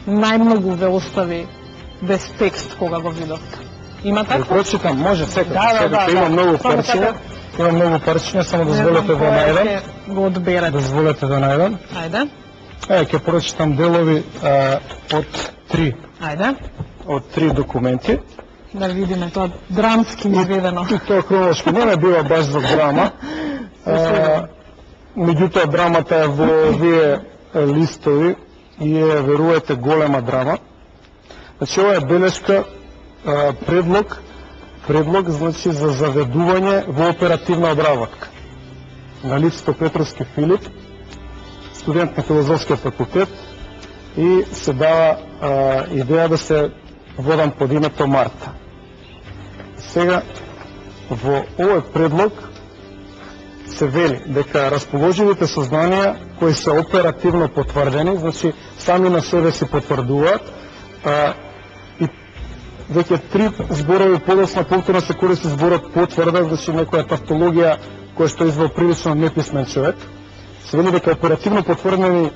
најмногу ве остави без текст кога го видовте? Има Да така? прочитам, може секако, Да, има многу Само парчиња. Има многу парчиња, само дозволете да најдам. Го одберете. Дозволете да најдам. Ајде. Ќе прочитам делови од три документи. Да видиме тоа драмски изведено. И тоа хронолошки не бива баш за драма. Меѓутоа драмата е во овие листови и е, верувате, голема драма. Значи, ова е белешка, предлог значи, за заведување во оперативна обработка. На Ливско Петровски Филип, студент на Филозофскиот факултет, и се дава идеја да се водам под името Марта. Сега, во овој предлог се вели дека расположивите сознанија кои се оперативно потврдени, значи сами на себе си потврдуваат, и веќе три зборови подоцна повторно се користи зборот потврда, значи некоја тавтологија која што извел прилично неписмен човек. Се вели дека оперативно потврдени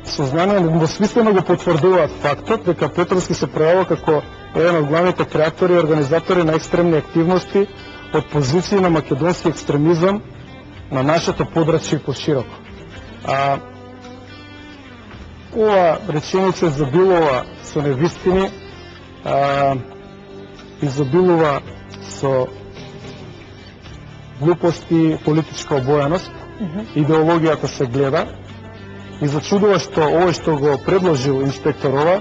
сознанија недвосмислено го потврдуваат фактот дека Петровски се пројавува како еден од главните креатори и организатори на екстремни активности од позиции на македонски екстремизам на нашето подрачје и пошироко. Ова реченица изобилува со невистини, изобилува со глупости, политичка обојаност, идеологијата се гледа и зачудува што овој што го предложил инспекторова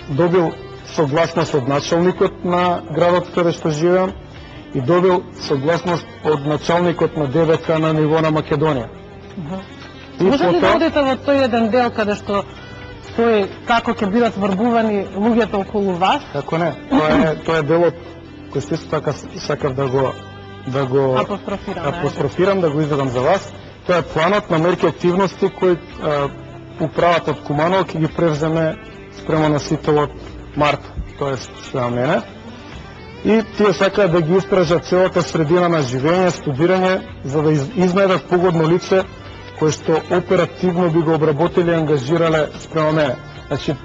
добил согласност од началникот на градот каде што живеам и добил согласност од началникот на ДВК на ниво на Македонија. Може ли да одите во тој еден дел каде што стои како ќе бидат врбувани луѓето околу вас? Како не, тоа е делот кој се исто така сакав да го апострофирам, да го изведам за вас. Тоа е планот на мерки активности кои управата од Куманово ќе ги превземе спрема носителот Марта, тоа е спрема мене. И тие сакаат да ги истражат целата средина на живење, студирање, за да изнајдат погодно лице кое што оперативно би го обработили и ангажирале спрема мене. Значи,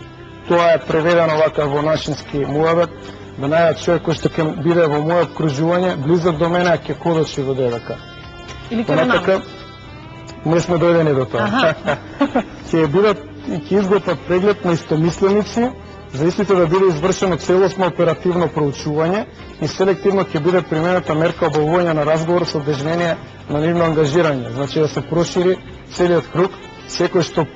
тоа е преведено вака во нашински муабет, да најдат човек кој што ќе биде во мојот окружување, близок до мене, а ќе кодачи во ДВК. Или ќе нам? Не сме дојдени до тоа. Ќе бидат и ќе изготват преглед на истомисленици, за истите да биде извршено целосно оперативно проучување и селективно ќе биде применета мерка обавување на разговор со обдежнение на нивно ангажирање. Значи да се прошири целиот круг, секој што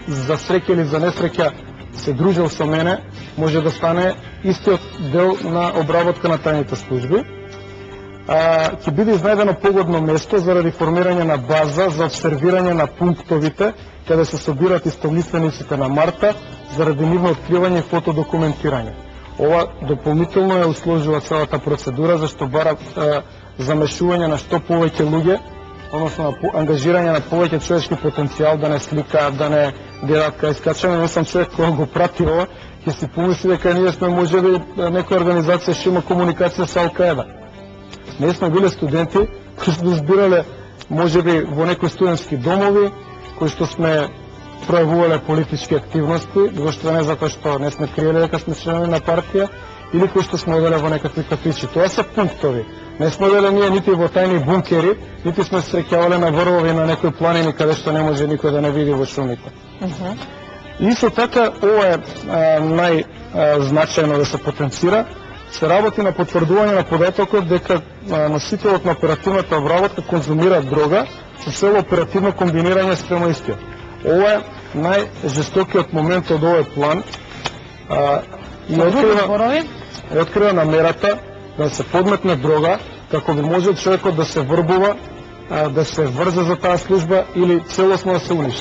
за среќа или за несреќа се дружил со мене, може да стане истиот дел на обработка на тајните служби. Ќе биде изнајдено погодно место заради формирање на база за обсервирање на пунктовите каде се собират истомислениците на Марта заради нивно откривање и фотодокументирање. Ова дополнително е усложува целата процедура, зашто бара замешување на што повеќе луѓе, односно ангажирање на повеќе човечки потенцијал, да не сликаат, да не гледат кај скачаме. Не сум човек кој го прати ова, ќе си помисли дека ние сме можеби некоја организација што има комуникација со Ал-Каеда. Ние сме биле студенти кои што збирале можеби во некои студентски домови, кои што сме пројавувале политички активности, зашто не затоа што не сме криеле дека сме членови на партија, или кои што сме оделе во некакви кафичи. Тоа се пунктови. Не сме оделе ние нити во тајни бункери, нити сме среќавале на врвови на некои планини каде што не може никој да не види во шумите. Исто така, ова е најзначајно да се потенцира, се работи на потврдување на податокот дека носителот на оперативната обработка конзумира дрога со цел оперативно комбинирање спрема истиот. Ова е најжестокиот момент од овој план и открива намерата да се подметне дрога како би можел човекот да се врбува, да се врзе за таа служба или целосно да се уништи.